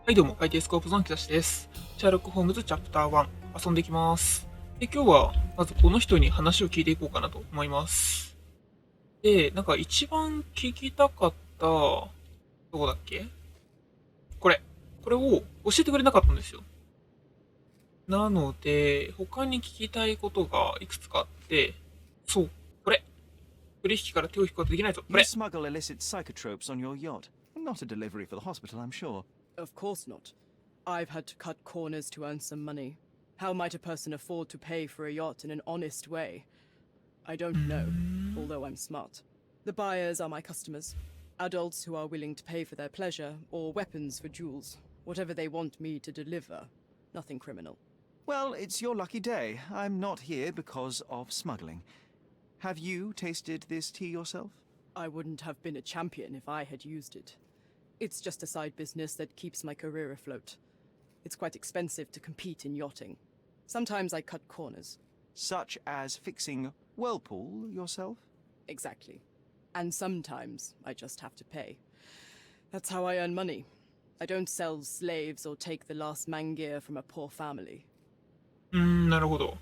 はいどうも、kaiteiスコープのキザシです。シャーロック・ホームズチャプター1、遊んでいきます。で、今日は、まずこの人に話を聞いていこうかなと思います。で、一番聞きたかった、どこだっけこれ。これを教えてくれなかったんですよ。なので、他に聞きたいことがいくつかあって、そう、これ。取引から手を引くことができないと。こ You れ。smuggle illicit psychotropes on your yacht. Not a delivery for the hospital, I'm sure. Of course not. I've had to cut corners to earn some money. How might a person afford to pay for a yacht in an honest way? I don't know, although I'm smart. The buyers are my customers. Adults who are willing to pay for their pleasure, or weapons for jewels. Whatever they want me to deliver. Nothing criminal. Well, it's your lucky day. I'm not here because of smuggling. Have you tasted this tea yourself? I wouldn't have been a champion if I had used it. It's just a side business that keeps my career afloat. It's quite expensive to compete in yachting. Sometimes I cut corners. Such as fixing whirlpool yourself? Exactly. And sometimes I just have to pay. That's how I earn money. I don't sell slaves or take the last mangear from a poor family. なるほど。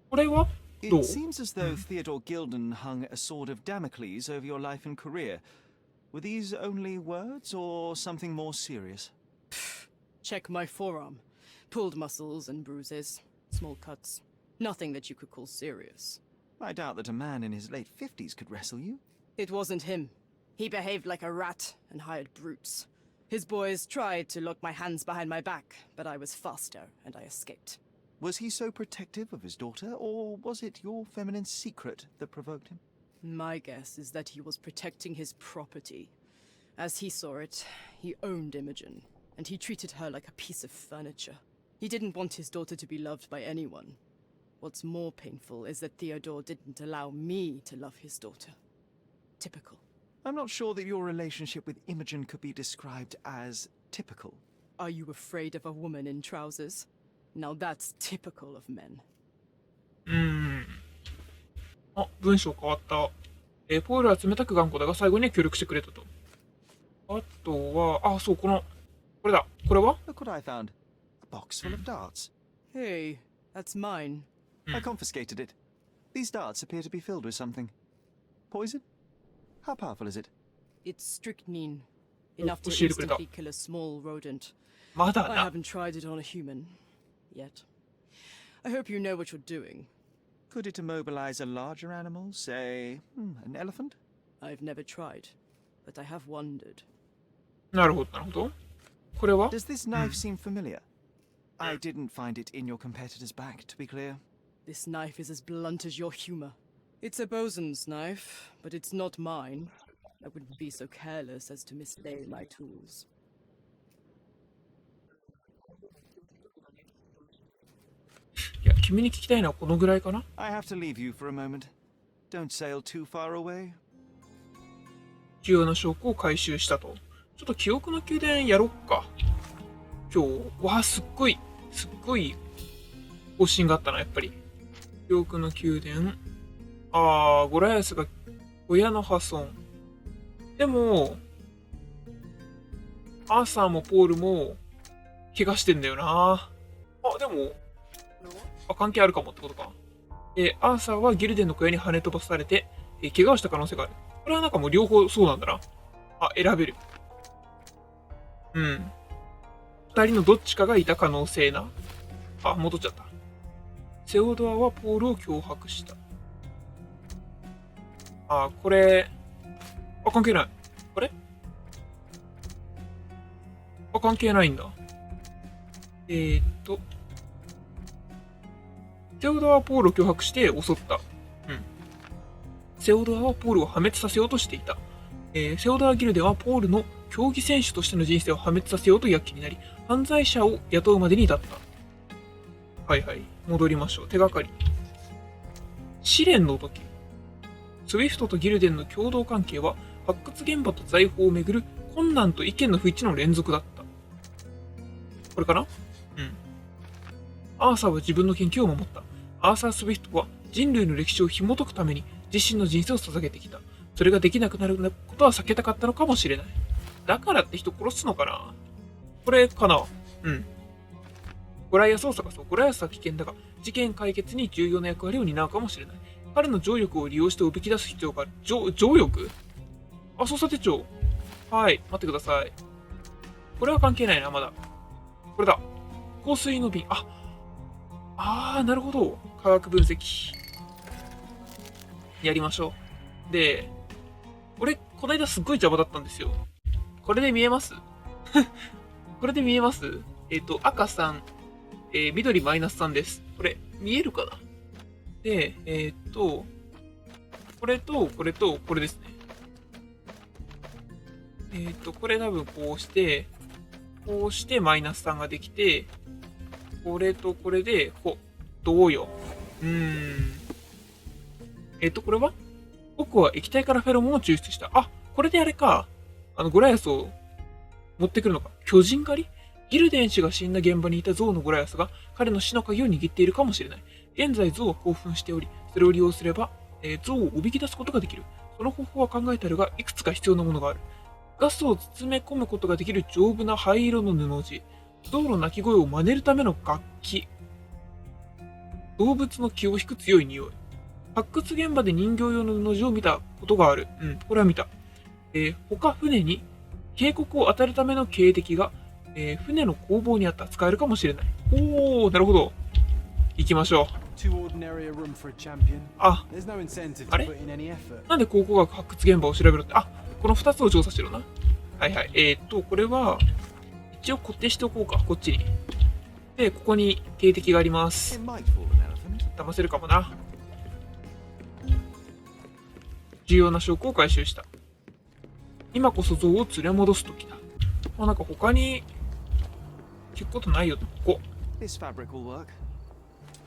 これはどう？ It seems as though Theodore Gilden hung a sword of Damocles over your life and career. Were these only words or something more serious? Check my forearm. Pulled muscles and bruises. Small cuts. Nothing that you could call serious. I doubt that a man in his late 50s could wrestle you. It wasn't him. He behaved like a rat and hired brutes. His boys tried to lock my hands behind my back, but I was faster and I escaped. Was he so protective of his daughter, or was it your feminine secret that provoked him? My guess is that he was protecting his property. As he saw it, he owned Imogen, and he treated her like a piece of furniture. He didn't want his daughter to be loved by anyone. What's more painful is that Theodore didn't allow me to love his daughter. Typical. I'm not sure that your relationship with Imogen could be described as typical. Are you afraid of a woman in trousers? Now that's typical of men. あ、文章変わった。ポールは冷たく頑固だが最後には協力してくれたと。あとは、そう、これだ。これは Look what I found. A box full of darts. Hey, that's mine. I confiscated it. These darts appear to be filled with something. Poison? How powerful is it? It's strychnine. Enough to 教えてくれた。 instantly kill a small rodent. まだ I な。 haven't tried it on a human. Yet. I hope you know what you're doing. Could it immobilize a larger animal, say, an elephant? I've never tried, but I have wondered. なるほど、なるほど。これは Does this knife seem familiar? I didn't find it in your competitor's back, to be clear. This knife is as blunt as your humor. It's a bosun's knife, but it's not mine. I wouldn't be so careless as to mislay my tools. いや、君に聞きたいのはこのぐらいかな。 I have to leave you for a moment. Don't sail too far away. 重要な証拠を回収したと。ちょっと記憶の宮殿やろっか。今日、すっごい方針があったな、やっぱり。記憶の宮殿。ゴライアスが親の破損。でも、アーサーもポールも怪我してんだよな。でも、関係あるかもってことか。アーサーはギルデンの小屋に跳ね飛ばされて、怪我をした可能性がある。これはもう両方そうなんだな。選べる。二人のどっちかがいた可能性な。戻っちゃった。セオドアはポールを脅迫した。これ、関係ない。あれ関係ないんだ。セオドアはポールを脅迫して襲った。セオドアはポールを破滅させようとしていた。セオドアギルデはポールの競技選手としての人生を破滅させようと躍起になり、犯罪者を雇うまでに至った。はいはい。戻りましょう。手がかり。試練の時。スウィフトとギルデンの共同関係は、発掘現場と財宝をめぐる困難と意見の不一致の連続だった。これかな？アーサーは自分の研究を守った。アーサー・スウィフトは人類の歴史を紐解くために自身の人生を捧げてきた。それができなくなることは避けたかったのかもしれない。だからって人殺すのかな。これかな。うん。ゴライアスを探そう。ゴライアスは危険だが、事件解決に重要な役割を担うかもしれない。彼の情力を利用しておびき出す必要がある。情力あ、捜査手帳。はい、待ってください。これは関係ないな、まだ。これだ。香水の瓶。なるほど。化学分析。やりましょう。で、俺、この間すっごい邪魔だったんですよ。これで見えますこれで見えます？赤3、緑マイナス3です。これ、見えるかな？で、これと、これと、これですね。これ多分こうして、マイナス3ができて、これとこれで、どうよ。これは僕は液体からフェロモンを抽出した。これであれか。ゴライアスを持ってくるのか。巨人狩り？ギルデン氏が死んだ現場にいたゾウのゴライアスが彼の死の鍵を握っているかもしれない。現在ゾウは興奮しており、それを利用すれば、ゾウをおびき出すことができる。その方法は考えてあるが、いくつか必要なものがある。ガスを包め込むことができる丈夫な灰色の布地。ゾウの鳴き声を真似るための楽器。動物の気を引く強い匂い。発掘現場で人形用の布地を見たことがある。これは見た。他船に警告を与えるための警笛が、船の工房にあった。使えるかもしれない。なるほど。行きましょう。あれなんで考古学発掘現場を調べろって。この2つを調査しろな。はいはい。これは、一応固定しておこうか。こっちに。で、ここに警笛があります。騙せるかもな。重要な証拠を回収した。今こそ像を連れ戻すときだ。なんか他に聞くことないよと。ここ。This fabric will work.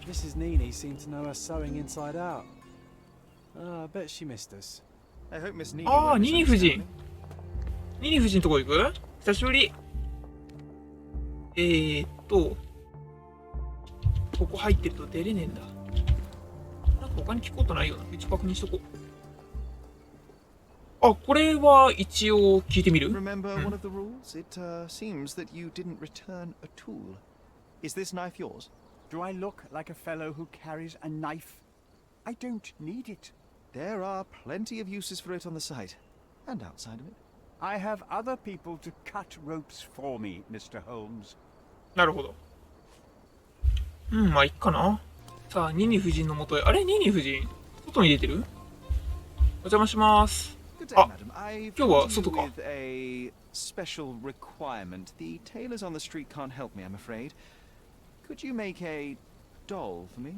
Mrs. Nini seemed to know her sewing inside out. I bet she missed us. I hope Miss Nini ニニ夫人。ニニ夫人とこ行く？久しぶり。ここ入ってると出れねえんだ。なんか他に聞くことないよな。一応確認しとこう。これは一応聞いてみる？ Remember one of the rules? It seems that you didn't return a tool. Is this knife yours? Do I look like a fellow who carries a knife? I don't need it. There are plenty of uses for it on the site and outside of it. I have other people to cut ropes for me, Mr. Holmes. なるほど。まあいっかな。さあ、ニニ夫人のもとへ。あれニニ夫人外に出てる？お邪魔します。Good day, madam. I've 今日は come 外か。 with a special requirement. The tailors on the street can't help me, I'm afraid. Could you make a doll for me?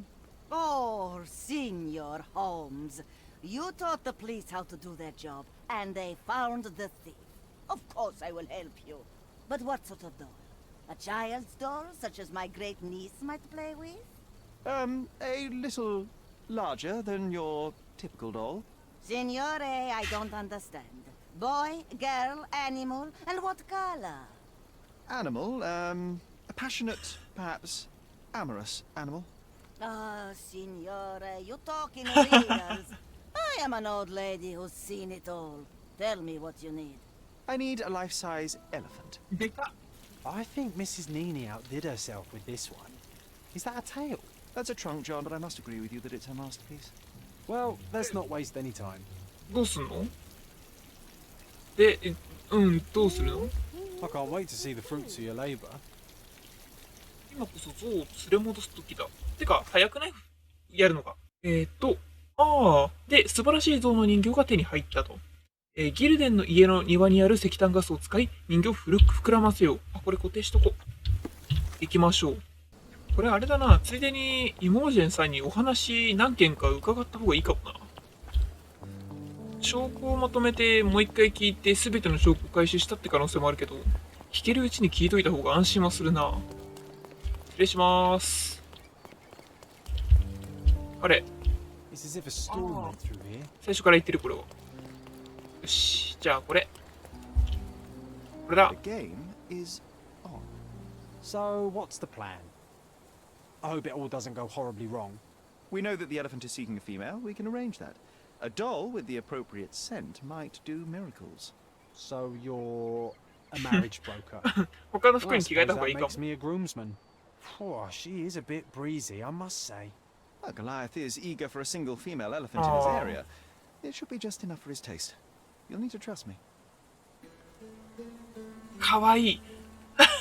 Oh, Senor Holmes. You taught the police how to do their job, and they found the thief. Of course I will help you. But what sort of doll? A child's doll, such as my great niece might play with? A little larger than your typical doll. Signore, I don't understand. Boy, girl, animal, and what color? Animal, a passionate, perhaps amorous animal. Ah, Signore, you talk in riddles. I am an old lady who's seen it all. Tell me what you need. I need a life-size elephant. でか。 I think Mrs. Nini outdid herself with this one. Is that a tail? That's a trunk, John, but I must agree with you that it's her masterpiece. Well, let's not waste any time. どうすんの？で、どうするの？ I can't wait to see the fruits of your labor. 今こそ象を連れ戻すときだ。てか、早くない？やるのが。で、素晴らしい象の人形が手に入ったと。ギルデンの家の庭にある石炭ガスを使い、人形を膨らませよう。これ固定しとこう。行きましょう。これあれだな。ついでに、イモージェンさんにお話何件か伺った方がいいかもな。証拠をまとめて、もう一回聞いて、すべての証拠を回収したって可能性もあるけど、聞けるうちに聞いといた方が安心はするな。失礼します。あれ？ It's as if a storm went through here. 最初から言ってるこれを。よし、じゃあこれ。これだ。 The game is on. So, what's the plan? I hope it all doesn't go horribly wrong. We know that the elephant is seeking a female. We can arrange that. A doll with the appropriate scent might do miracles. So, you're a marriage broker. 他の服 I に着替え suppose た方が that いいかも。 makes me a groomsman. Phew, she is a bit breezy, I must say. Well, Goliath is eager for a single female elephant in his area. It should be just enough for his taste. You'll need to trust me. かわいい。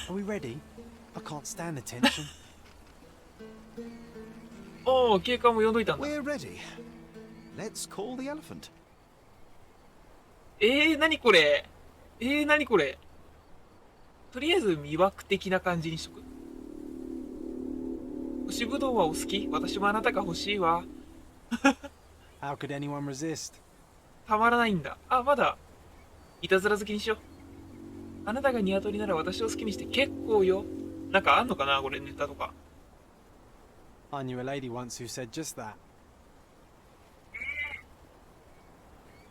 Are we ready? I can't stand the tension. おお、警官も呼んどいたんだ。 We're ready. Let's call the elephant. 何これ何これ。とりあえず魅惑的な感じにしとく。干しぶどうはお好き？私もあなたが欲しいわ。 How could anyone resist? たまらないんだ。あ、まだいたずら好きにしよう。あなたがニワトリなら私を好きにして結構よ。なんかあんのかなこれネタとか。 I knew a lady once who said just that.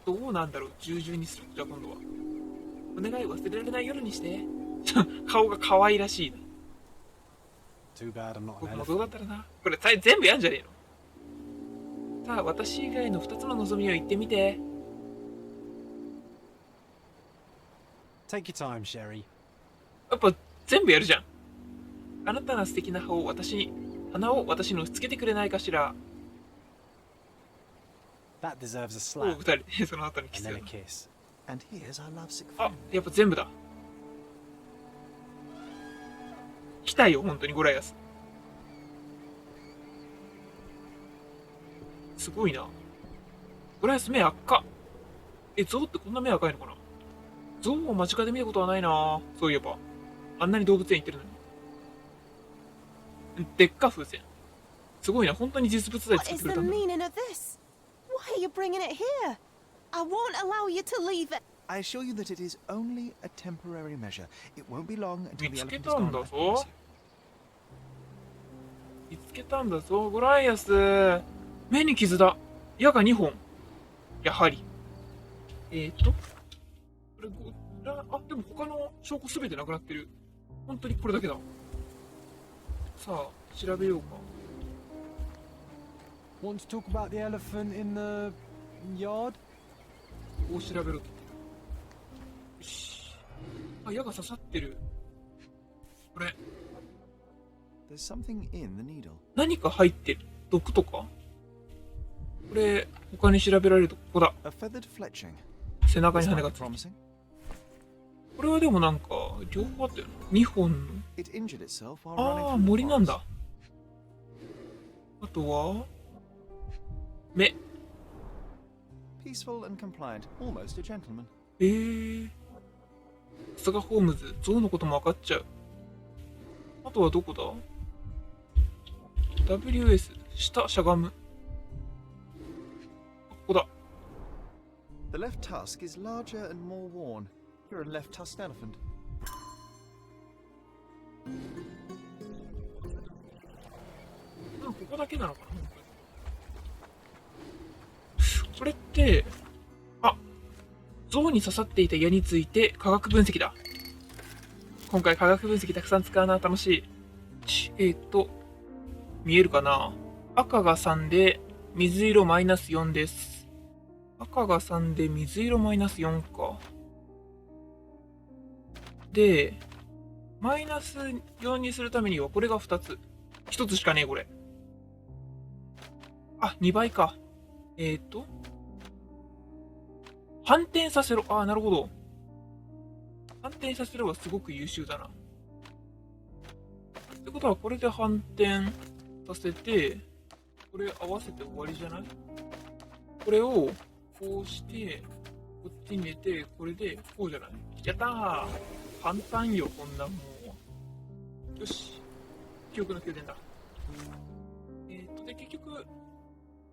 どうなんだろう従順にする。じゃあ今度は。お願い忘れられない夜にして。顔が可愛らしいな。 Too bad I'm not 僕 an もどう elephant. だったらな。これ全部やんじゃねえの。さあ、私以外の2つの望みを言ってみて。 Take your time, Sherry. やっぱ全部やるじゃん。あなたの素敵な花を私に押し付けてくれないかしら。 That deserves a おう、 slap 2人でその後にキ and ス then が a。kiss. And here's our lovesick あ friend.、やっぱ全部だ。来たよ、本当にゴライアス。すごいな。ゴライアス目赤。ゾウってこんな目赤いのかな。ゾウを間近で見たことはないな。そういえば。あんなに動物園行ってるのに。でっか風船。すごいな、本当に実物大 What 作っ is てくれ the たんだ。 meaning of this? Why are you bringing it here? I won't allow you to leave it. I assure you that it is only a temporary measure. It won't be long until the 見つけ elephant is たん gone. だ I ぞ promise you.。見つけたんだぞ、ゴライアス。目に傷だ。矢が2本。やはり。これでも他の証拠すべてなくなってる。本当にこれだけだ。さあ、調べようか。 Want to talk about the elephant in the yard? こう調べろって言ってる。よし。あ、矢が刺さってる。これ、 There's something in the needle. 何か入ってる。毒とかこれ、他に調べられるとここだ。 A feathered fletching. 背中に This 羽 might が be ついてる。 promising. これはでもなんか、両方あったよな。2本の。 It injured itself while ああ、 running through the 森なん forest. だ。あとは、目。 Peaceful and compliant, almost a gentleman. さすがホームズ、ゾウのことも分かっちゃう。あとはどこだ？ WS、下、しゃがむ。ここだ。 The left tusk is larger and more worn. You're a left-tusked elephant. でもここだけなのかな。これって、あ、ゾウに刺さっていた矢について化学分析だ。今回化学分析たくさん使うな、楽しい。見えるかな。赤が3で、水色マイナス4です。赤が3で、水色マイナス4か。で、マイナス4にするためにはこれが2つ。1つしかねえ、これ。あ、2倍か。反転させろ。ああ、なるほど。反転させろはすごく優秀だな。ってことは、これで反転させて、これ合わせて終わりじゃない？これを、こうして、こっちに入れて、これで、こうじゃない？やったー！簡単よ、こんなもん。よし。記憶の宮殿だ。で、結局、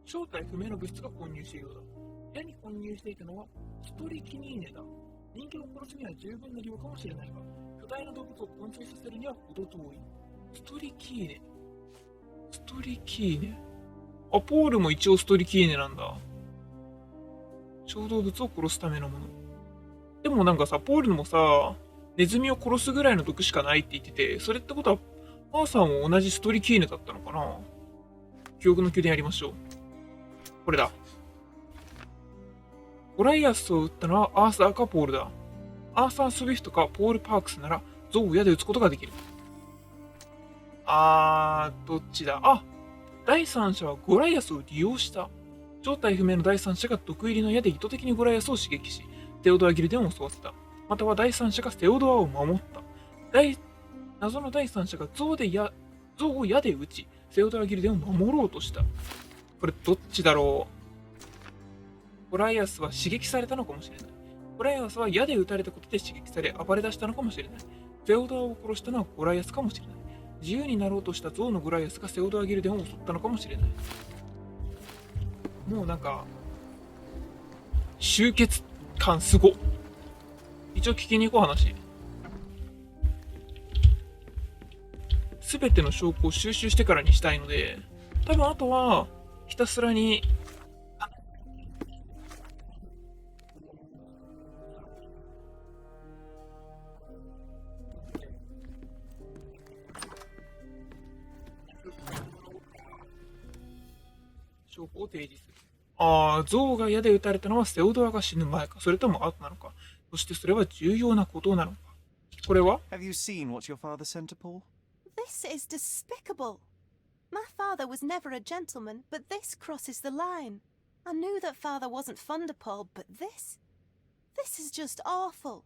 正体不明の物質が混入しているようだ。矢に混入していたのはストリキニーネだ。人間を殺すには十分な量かもしれないが、巨大な動物を混成させるには程遠い。ストリキーネ。ストリキーネ。あ、ポールも一応ストリキーネなんだ。小動物を殺すためのもの。でもなんかさ、ポールもさ、ネズミを殺すぐらいの毒しかないって言ってて、それってことは、アーサーも同じストリキーネだったのかな？記憶の宮殿やりましょう。これだ。ゴライアスを撃ったのはアーサーかポールだ。アーサー・スウィフトかポール・パークスなら象を矢で撃つことができる。どっちだ。第三者はゴライアスを利用した。正体不明の第三者が毒入りの矢で意図的にゴライアスを刺激し、セオドア・ギルデンを襲わせた。または第三者がセオドアを守った。謎の第三者が象を矢で撃ち、セオドア・ギルデンを守ろうとした。これどっちだろう。ゴライアスは刺激されたのかもしれない。ゴライアスは矢で撃たれたことで刺激され暴れ出したのかもしれない。セオドアを殺したのはゴライアスかもしれない。自由になろうとした象のゴライアスがセオドア・ギルデンを襲ったのかもしれない。もうなんか集結感すご。一応聞きに行こう話。すべての証拠を収集してからにしたいので、多分あとはひたすらに証拠を提示する。象が矢で撃たれたのはセオドアが死ぬ前か、それとも後なのか。そしてそれは重要なことなのか。これは Have you seen what your father sent to Paul? This is despicable. My father was never a gentleman, but this crosses the line. I knew that father wasn't fond of Paul, but this is just awful.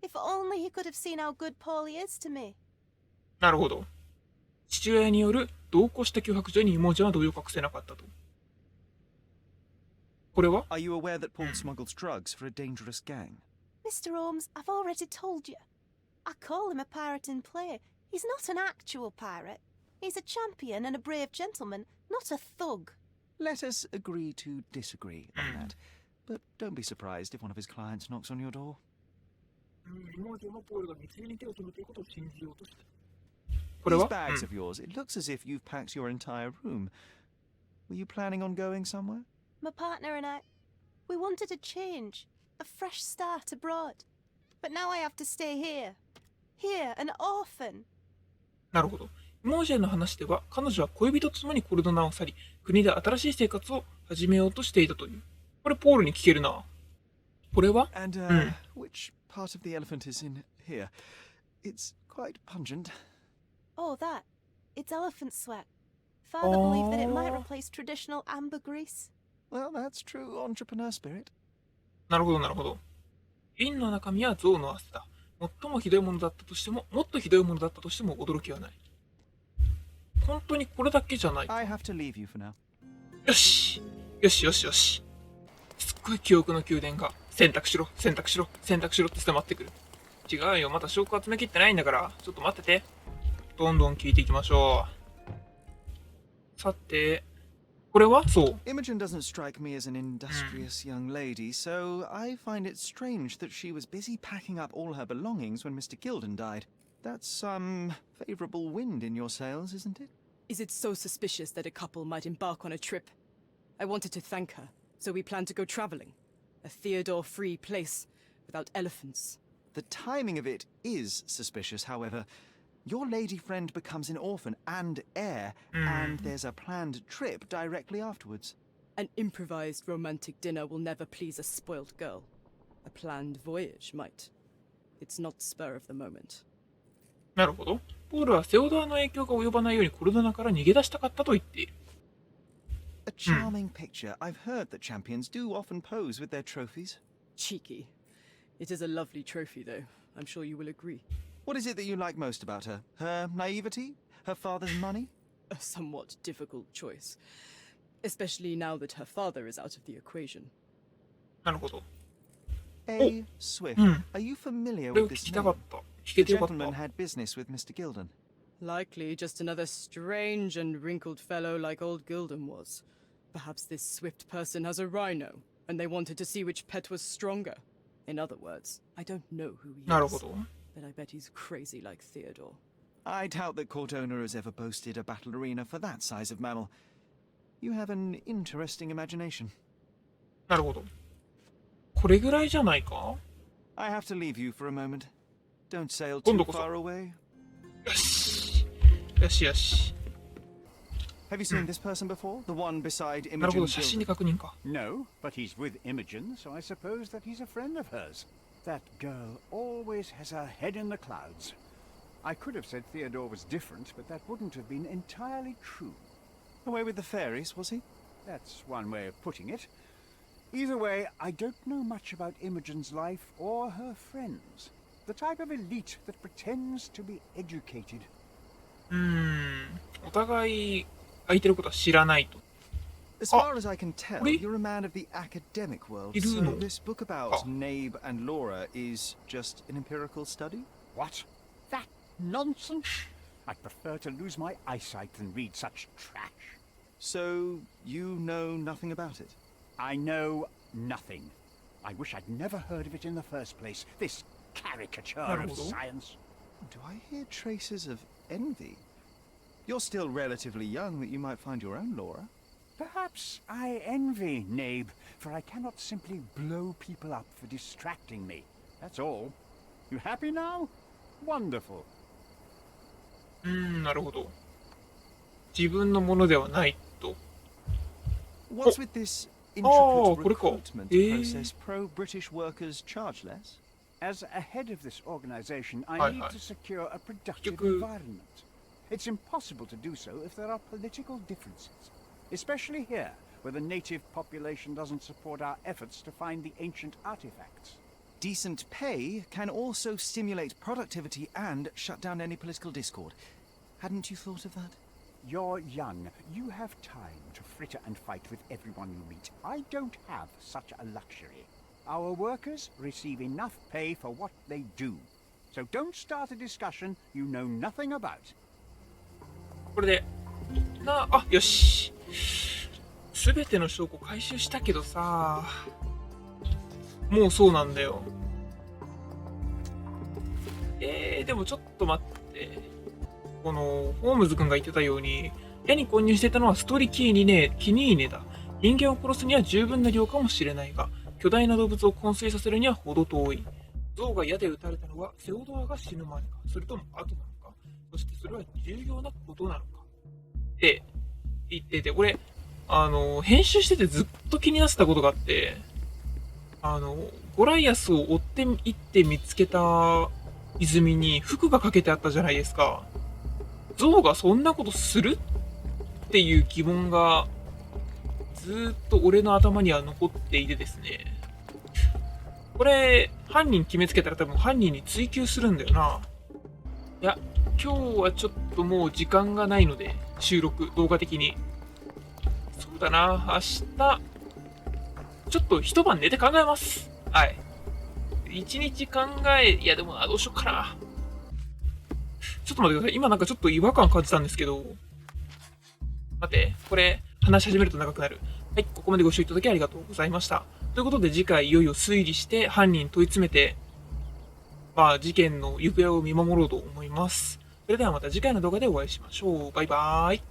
If only he could have seen how good Paulie is to me. なるほど。父親による同行した脅迫状に妹ちゃんは動揺を隠せなかったと。これは Are you aware that Paul smuggles drugs for a dangerous gang? Mr. Holmes, I've already told you. I call him a pirate in play. He's not an actual pirate. He's a champion and a brave gentleman, not a thug. Let us agree to disagree on that. But don't be surprised if one of his clients knocks on your door. 妹のポールが密輸に手を取るということを信じようとした。これ These は bags of yours, it looks as if you've packed your entire room. Were you planning on going somewhere? My partner and I, we wanted a change, a fresh start abroad. But now I have to stay here. Here, an orphan. なるほど。モージェの話では彼女は恋人と共にコルドナを去り、国で新しい生活を始めようとしていたという。これポールに聞けるな。これは And, which part of the elephant is in here? It's quite pungent. Oh, that. It's elephant sweat. Father believed that it might replace traditional ambergris. Well, that's true entrepreneur spirit. なるほどなるほど。瓶の中身は象の汗だ。最もひどいものだったとしても、もっとひどいものだったとしても驚きはない。本当にこれだけじゃない。I have to leave you for now. よしよしよしよし。すっごい記憶の宮殿が選択しろ選択しろ選択しろって迫ってくる。違うよ、まだ証拠集めきってないんだから。ちょっと待ってて。どんどん聞いていきましょう。さて、これはそう。Imogen doesn't strike me as an industrious young lady, so I find it strange that she was busy packing up all her belongings when Mr. Gilden died. That's some favorable wind in your sails, isn't it? Is it so suspicious that a couple might embark on a trip? I wanted to thank her, so we planned to go traveling. A Theodore-free place, without elephants. The timing of it is suspicious, however. Your lady friend becomes an orphan and heir, and there's a planned trip directly afterwards. An improvised romantic dinner will never please a spoilt girl. A planned voyage might. It's not spur of the moment. なるほど。ポールはセオドアの影響が及ばないようにコルドナから逃げ出したかったと言っている。A charming picture. I've heard that champions do often pose with their trophies. Cheeky. It is a lovely trophy, though. I'm sure you will agree. What is it that you like most about her? Her naivety? Her father's money? A somewhat difficult choice. Especially now that her father is out of the equation. なるほど。 A. Swift. Are you familiar これを with 聞 this きたか name? った。聞 The けてよかった。 gentleman had business with Mr. Gilden. Likely just another strange and wrinkled fellow like old Gilden was. Perhaps this Swift person has a rhino, and they wanted to see which pet was stronger. In other words, I don't know who he なるほ is, ど。 but I bet he's crazy like Theodore. I doubt that Cordona has ever boasted a battle arena for that size of mammal. You have an interesting imagination. なるほど。これぐらいじゃないか？ I have to leave you for a moment. Don't sail 今 too 度こそ。 far away. よし。よしよし。 Have you seen this person before? The one beside なるほ Imogen ど、写真 Gilden? で確認か。 No, but he's with Imogen, so I suppose that he's a friend of hers. That girl always has her head in the clouds. I could have said Theodore was different, but that wouldn't have been entirely true. Away with the fairies, was he? That's one way of putting it. Either way, I don't know much about Imogen's life or her friends. The type of elite that pretends to be educated. お互い相手のことは知らないと。 As far as I can tell, Really? you're a man of the academic world, You do so know. this book about Nabe and Laura is just an empirical study? What? That nonsense? I'd prefer to lose my eyesight than read such trash. So, you know nothing about it? I know nothing. I wish I'd never heard of it in the first place. This caricature of Naruhodo. science. Do I hear traces of envy? You're still relatively young that you might find your own Laura. Perhaps I envy Nabe, for I cannot simply blow people up for distracting me. That's all. You happy now? Wonderful. なるほど。自分のものではないと。 What's with this Oh, intricate これか。 recruitment えー。 process? Pro-British workers charge less? As a head of this organization, I Hi, need hi. to secure a productive Yoku. environment. It's impossible to do so if there are political differences, especially here, where the native population doesn't support our efforts to find the ancient artifacts. Decent pay can also stimulate productivity and shut down any political discord. Hadn't you thought of that? You're young. You have time to fritter and fight with everyone you meet. I don't have such a luxury. Our workers receive enough pay for what they do. So don't start a discussion you know nothing about. これで、よし。すべての証拠回収したけどさ、もうそうなんだよ。でもちょっと待って。この、ホームズ君が言ってたように、部屋に混入していたのはストリキーニーネだ。人間を殺すには十分な量かもしれないが、巨大な動物を昏睡させるには程遠い。象が矢で撃たれたのはセオドアが死ぬ前か、それとも後なのか、そしてそれは重要なことなのか。って言ってて、これ、編集しててずっと気になってたことがあって、ゴライアスを追っていって見つけた泉に服がかけてあったじゃないですか。象がそんなことするっていう疑問がずーっと俺の頭には残っていてですね。これ、犯人決めつけたら多分犯人に追及するんだよな。いや、今日はちょっともう時間がないので、収録、動画的に。そうだな、明日、ちょっと一晩寝て考えます。はい。一日考いやでもどうしよっかな。ちょっと待ってください。今なんかちょっと違和感感じたんですけど。待って、これ、話し始めると長くなる。はい、ここまでご視聴いただきありがとうございました。ということで次回いよいよ推理して犯人問い詰めて、事件の行方を見守ろうと思います。それではまた次回の動画でお会いしましょう。バイバーイ。